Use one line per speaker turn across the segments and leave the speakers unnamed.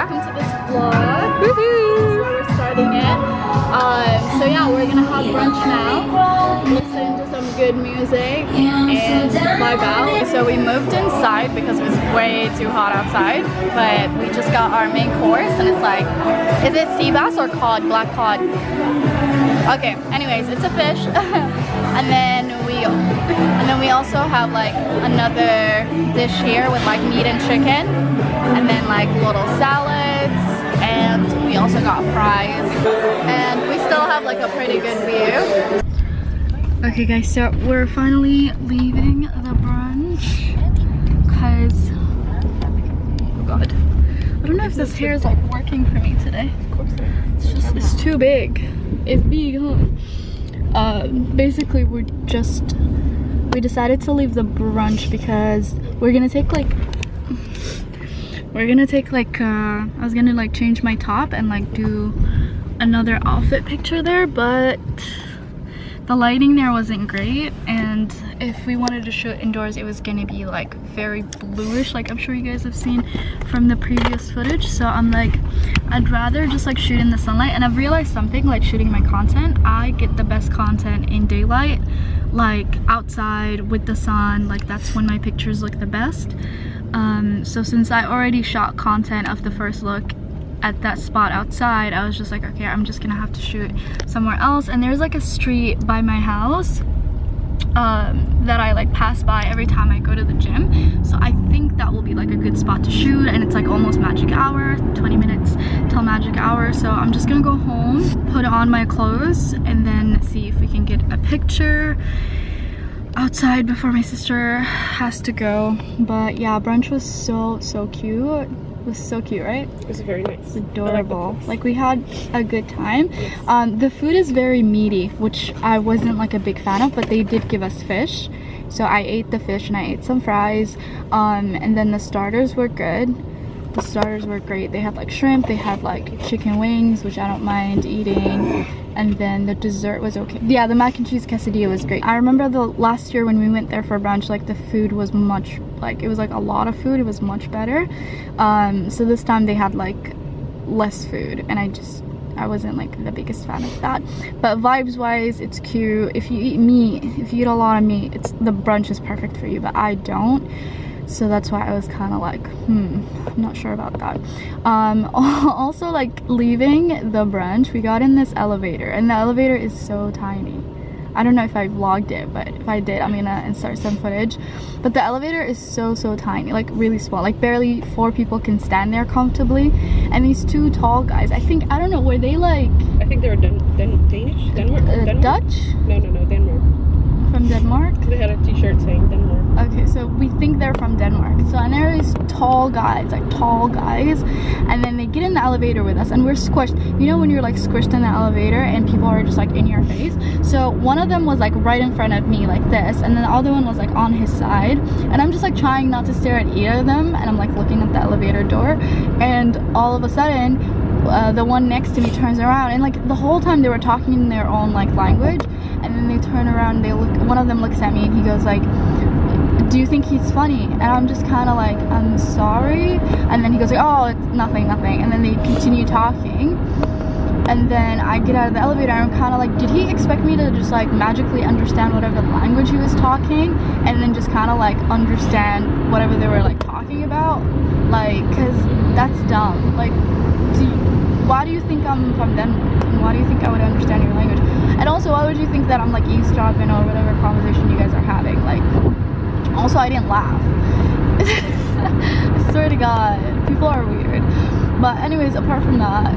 welcome to this vlog. This is where we're starting it. So yeah, we're gonna have brunch now, listen to some good music and vibe out. So we moved inside because it was way too hot outside, but we just got our main course and it's like, is it sea bass or cod? Black cod. Okay, anyways, it's a fish. and then we also have like another dish here with like meat and chicken, and then like little salads, and we also got fries, and we still have like a pretty good view. Okay guys, so we're finally leaving the brunch because, oh god, I don't know if this hair is like working for me today. It's too big. It's big, huh? Basically we decided to leave the brunch because we're gonna take like I was gonna like change my top and like do another outfit picture there, but the lighting there wasn't great, and if we wanted to shoot indoors it was gonna be like very bluish, like I'm sure you guys have seen from the previous footage. So I'm like, I'd rather just like shoot in the sunlight. And I've realized something, like shooting my content, I get the best content in daylight, like outside with the sun, like that's when my pictures look the best. So since I already shot content of the first look at that spot outside, I was just like, okay, I'm just gonna have to shoot somewhere else. And there's like a street by my house that I like pass by every time I go to the gym, so I think that will be like a good spot to shoot. And it's like almost magic hour, 20 minutes till magic hour, so I'm just gonna go home, put on my clothes, and then see if we can get a picture outside before my sister has to go. But yeah, brunch was so cute. It was so cute, right?
It was very nice.
It's adorable. Like we had a good time. Yes. The food is very meaty, which I wasn't like a big fan of, but they did give us fish, so I ate the fish and I ate some fries. And then the starters were good. The starters were great. They had like shrimp, they had like chicken wings, which I don't mind eating, and then the dessert was okay. Yeah, the mac and cheese quesadilla was great. I remember the last year when we went there for brunch, like the food was much, like it was like a lot of food. It was much better. So this time they had like less food, and I wasn't like the biggest fan of that. But vibes wise, it's cute. If you eat meat, if you eat a lot of meat, the brunch is perfect for you, but I don't. So that's why I was kind of like, I'm not sure about that. Also, like leaving the brunch, we got in this elevator, and the elevator is so tiny. I don't know if I vlogged it, but if I did, I'm gonna insert some footage. But the elevator is so tiny, like really small, like barely 4 people can stand there comfortably. And these 2 tall guys, I don't know, were they like,
I think they were Danish? Denmark?
Dutch?
No, Denmark.
From Denmark?
They had a t-shirt saying Denmark.
Okay, so we think they're from Denmark. So, and there are these tall guys, like tall guys, and then they get in the elevator with us, and we're squished. You know when you're like squished in the elevator and people are just like in your face? So one of them was like right in front of me like this, and then the other one was like on his side, and I'm just like trying not to stare at either of them, and I'm like looking at the elevator door, and all of a sudden the one next to me turns around, and like the whole time they were talking in their own like language, and then they turn around and they look, one of them looks at me and he goes like, do you think he's funny? And I'm just kind of like, I'm sorry. And then he goes like, oh, it's nothing. And then they continue talking, and then I get out of the elevator and I'm kind of like, did he expect me to just like magically understand whatever language he was talking, and then just kind of like understand whatever they were like talking about? Like, cause that's dumb. Like, why do you think I'm from Denmark? And why do you think I would understand your language? And also, why would you think that I'm like eavesdropping or whatever conversation you guys are having? Like, also, I didn't laugh. I swear to God, people are weird. But anyways, apart from that,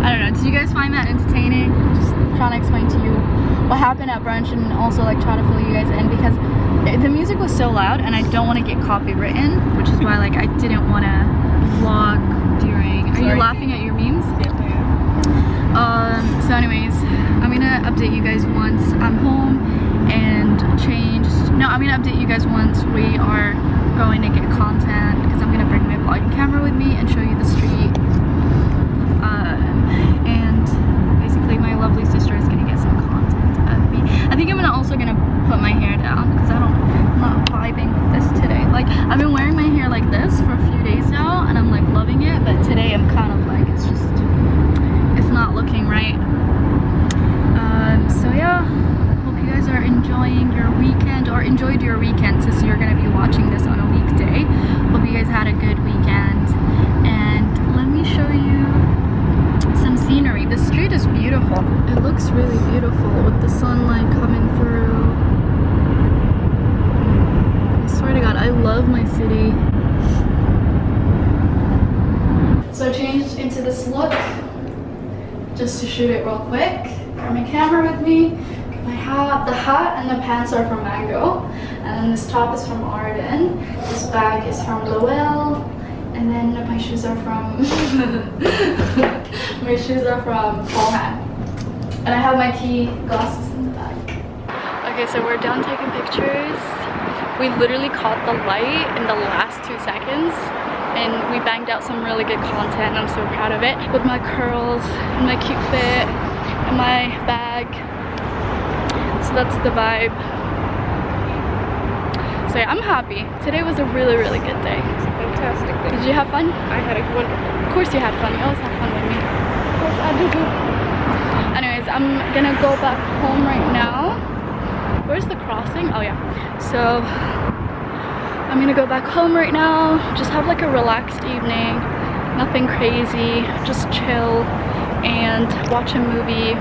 I don't know. Did you guys find that entertaining? Just trying to explain to you what happened at brunch, and also like try to fill you guys in, because the music was so loud and I don't want to get copywritten, which is why like I didn't want to vlog during. Are you laughing at your memes?
Yes, I am.
So anyways, I'm gonna update you guys once I'm home and changed. No, I'm gonna update you guys once we are going to get content, because I'm gonna bring my vlogging camera with me and show you the street. And basically my lovely sister is gonna get some content of me. I think I'm also gonna put my hair down, because I'm not vibing with this today. Like, I've been wearing my hair like this for a few days now, and I'm like loving doing it, but today I'm kind of like, it's not looking right. So yeah, hope you guys are enjoying your weekend, or enjoyed your weekend since you're gonna be watching this on a weekday. Hope you guys had a good weekend, and let me show you some scenery. The street is beautiful. It looks really beautiful with the sunlight coming through. I swear to God, I love my city. So I changed into this look just to shoot it real quick. Got my camera with me. My hat, the hat and the pants are from Mango, and then this top is from Arden. This bag is from Lowell, and then my shoes are from my shoes are from Coleman. And I have my key glasses in the back. Okay, so we're done taking pictures. We literally caught the light in the last 2 seconds, and we banged out some really good content. I'm so proud of it, with my curls and my cute fit and my bag. So that's the vibe. So yeah, I'm happy. Today was a really, really good day.
Fantastic day.
Did you have fun?
I had a wonderful.
Of course you had fun. You always have fun with me.
Of course I do.
Anyways, I'm gonna go back home right now. Where's the crossing? Oh yeah. So I'm gonna go back home right now. Just have like a relaxed evening. Nothing crazy. Just chill and watch a movie.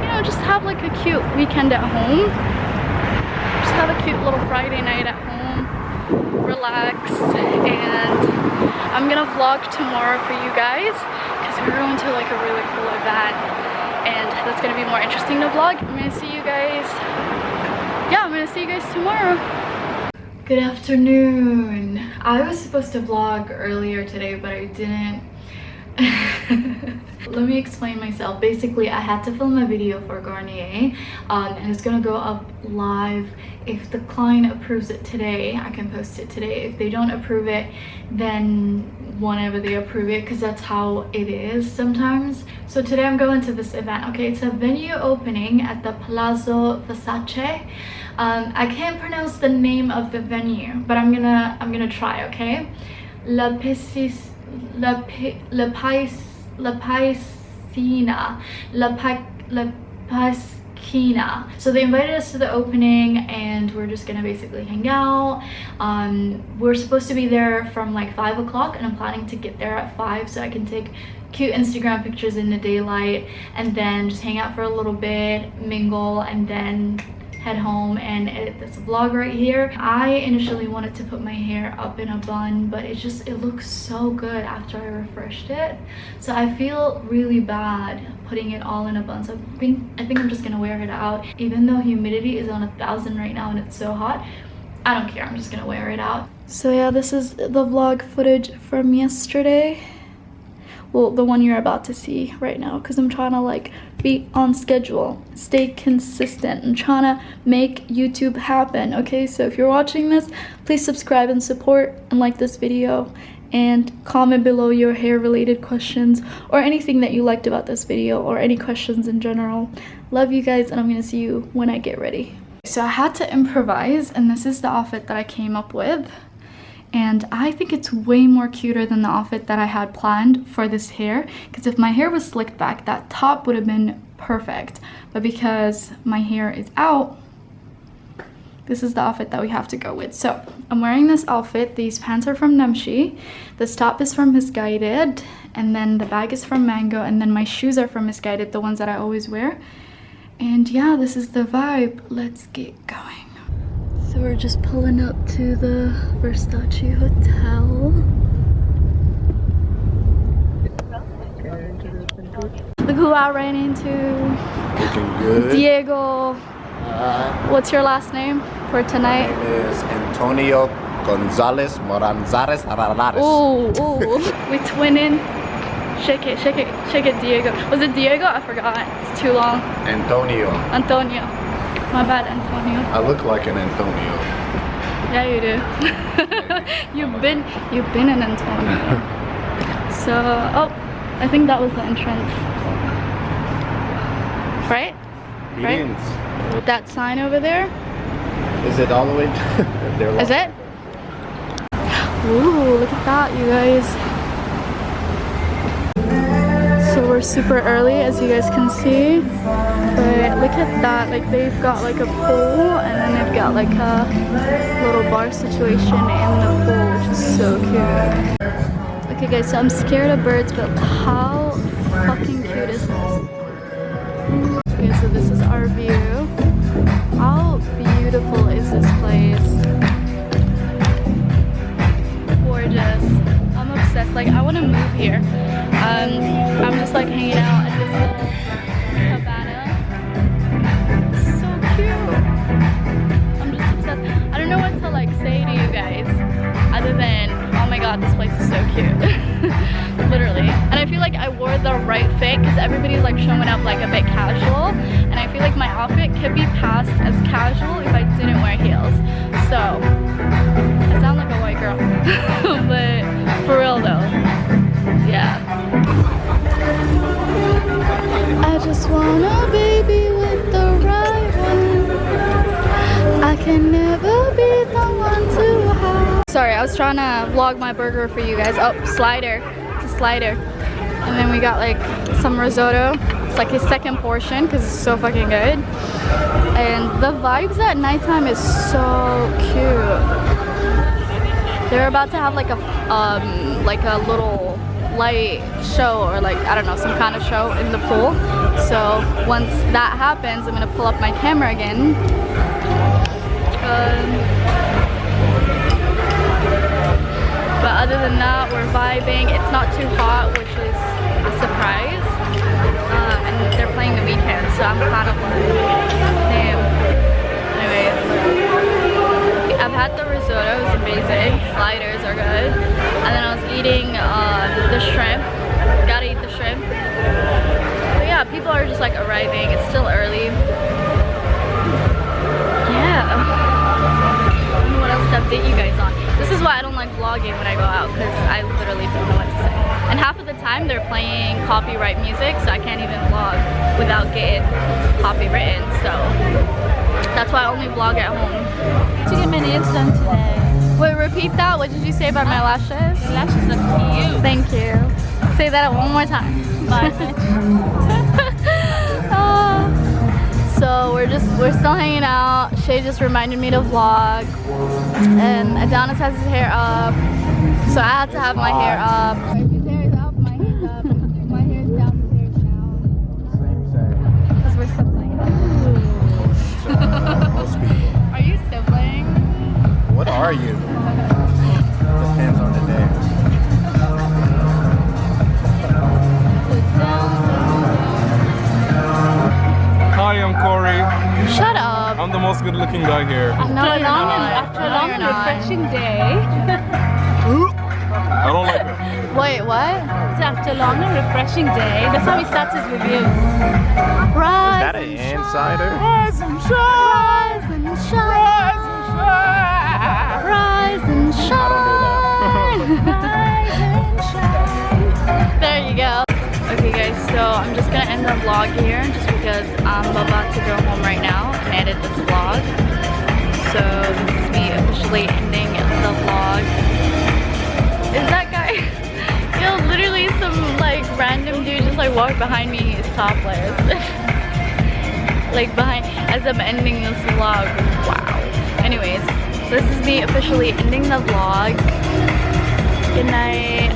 You know, just have like a cute weekend at home. Just have a cute little Friday night at home. Relax, and I'm gonna vlog tomorrow for you guys because we're going to like a really cool event, and that's gonna be more interesting to vlog. I'm gonna see you guys. Yeah, I'm gonna see you guys tomorrow. Good afternoon. I was supposed to vlog earlier today, but I didn't. Let me explain myself. Basically, I had to film a video for Garnier, and it's gonna go up live. If the client approves it today, I can post it today. If they don't approve it, then whenever they approve it, because that's how it is sometimes. So today I'm going to this event. Okay, it's a venue opening at the Palazzo Versace. I can't pronounce the name of the venue, but I'm gonna try. Okay, La Pasquina. So they invited us to the opening, and we're just gonna basically hang out. We're supposed to be there from like 5 o'clock, and I'm planning to get there at 5 so I can take cute Instagram pictures in the daylight, and then just hang out for a little bit, mingle, and then head home and edit this vlog right here. I initially wanted to put my hair up in a bun, but it looks so good after I refreshed it. So I feel really bad putting it all in a bun. So I think I'm just gonna wear it out. Even though humidity is on 1,000 right now and it's so hot, I don't care, I'm just gonna wear it out. So yeah, this is the vlog footage from yesterday. Well, the one you're about to see right now, because I'm trying to like be on schedule, stay consistent. I'm trying to make YouTube happen. Okay, so if you're watching this, please subscribe and support and like this video, and comment below your hair related questions or anything that you liked about this video, or any questions in general. Love you guys, and I'm gonna see you when I get ready. So I had to improvise, and this is the outfit that I came up with. And I think it's way more cuter than the outfit that I had planned for this hair, because if my hair was slicked back, that top would have been perfect. But because my hair is out, this is the outfit that we have to go with. So I'm wearing this outfit. These pants are from Namshi. This top is from Misguided, and then the bag is from Mango, and then my shoes are from Misguided, the ones that I always wear. And yeah, this is the vibe. Let's get going. So we're just pulling up to the Versace hotel. Look who I ran into.
Looking good.
Diego. What's your last name for tonight?
My name is Antonio Gonzalez Moranzares Ararares.
Ooh, we twinning. Shake it, shake it, shake it, Diego. Was it Diego? I forgot. It's too long.
Antonio.
Antonio. My bad, Antonio.
I look like an Antonio.
Yeah, you do. you've been an Antonio. So, oh, I think that was the entrance. Right?
Beans.
Right? That sign over there?
Is it all the way?
Is it? Ooh, look at that, you guys. we're super early, as you guys can see. But look at that, like they've got like a pool and then they've got like a little bar situation in the pool, which is so cute. Okay guys, so I'm scared of birds, but how fucking cute is this? Okay, so this is our view. How beautiful is this place? Gorgeous. I'm obsessed. Like, I want to move here. I'm just like hanging out at this little cabana. It's so cute. I'm just obsessed. I don't know what to like say to you guys other than, oh my god, this place is so cute. Literally. And I feel like I wore the right fit because everybody's like showing up like a bit casual, and I feel like my outfit could be passed as casual if I didn't wear heels. So I sound like a white girl. But for real though, yeah. I just want a baby with the right one. I can never be the one to have. Sorry, I was trying to vlog my burger for you guys. Oh, slider. It's a slider. And then we got like some risotto. It's like his second portion because it's so fucking good. And the vibes at nighttime is so cute. They're about to have like a little light show, or like, I don't know, some kind of show in the pool. So once that happens, I'm gonna pull up my camera again. But other than that, we're vibing. It's not too hot, which is a surprise. And they're playing the weekend, so I'm kind of like, damn. Anyways, I've had the risotto, it's amazing. Sliders are good. And then I was eating the shrimp. Gotta eat the shrimp. But yeah, people are just like arriving. It's still early. Yeah. I don't know what else to update you guys on. This is why I don't like vlogging when I go out, because I literally don't know what to say. And half of the time they're playing copyright music, so I can't even vlog without getting copywritten. So that's why I only vlog at home.
To get my nails done today.
Wait, repeat that. What did you say about my lashes?
The lashes are cute.
Thank you. Say that one more time.
Bye.
So we're still hanging out. Shay just reminded me to vlog, and Adonis has his hair up, so I had to have my hair up. His hair is up, my hair's up. My hair is down, his hair is down.
Same.
Because we're siblings.
Most people.
Are you siblings?
What are you? Depends on the day.
Hi, I'm Corey.
Shut up.
I'm the most good-looking guy here.
No, you're not.
After a long and refreshing day.
I don't like it.
Wait, what?
It's after a long and refreshing day. That's how he starts his reviews.
Rise
Is that an insider?
Rise and shine.
Rise and shine. Rise and shine. Rise and shine. There you go. Okay guys, so I'm just gonna end the vlog here just because I'm about to go home right now and edit this vlog. So this is me officially ending the vlog. Is that guy? Yo, literally some like random dude just like walked behind me. He's topless. Like behind, as I'm ending this vlog. Wow. Anyways, this is me officially ending the vlog. Good night.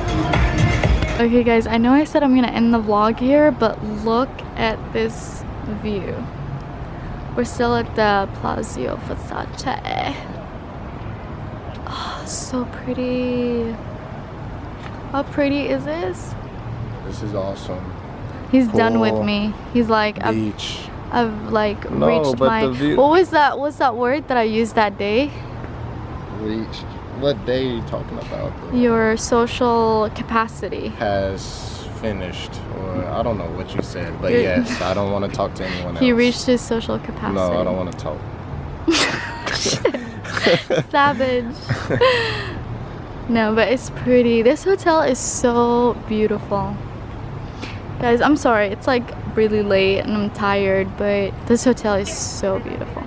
Okay guys, I know I said I'm gonna end the vlog here, but look at this view. We're still at the Palazzo Versace. Oh, so pretty. How pretty is this?
This is awesome.
He's done with
Pool,
me. He's like,
Beach.
I've like
No,
reached
but
my,
the view-
what was that word that I used that day?
Reached. What day are you talking about?
Your social capacity.
Has finished, or I don't know what you said, but
You're-
yes, I don't want to talk to anyone else.
He reached his social capacity.
No, I don't want to talk.
Savage. No, but it's pretty. This hotel is so beautiful. Guys, I'm sorry. It's like really late and I'm tired, but this hotel is so beautiful.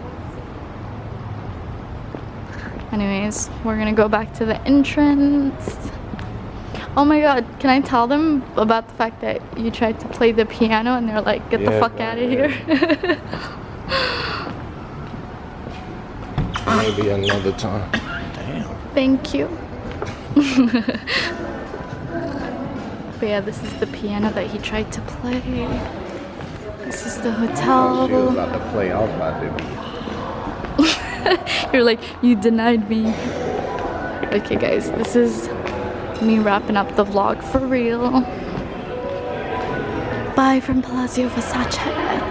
Anyways, we're gonna go back to the entrance. Oh my god, can I tell them about the fact that you tried to play the piano and they're like, get the fuck out of here?
Maybe another time. Damn.
Thank you. But yeah, this is the piano that he tried to play. This is the hotel.
She was about to play. I was about to be.
You're like, you denied me. Okay guys, this is me wrapping up the vlog for real. Bye from Palazzo Versace.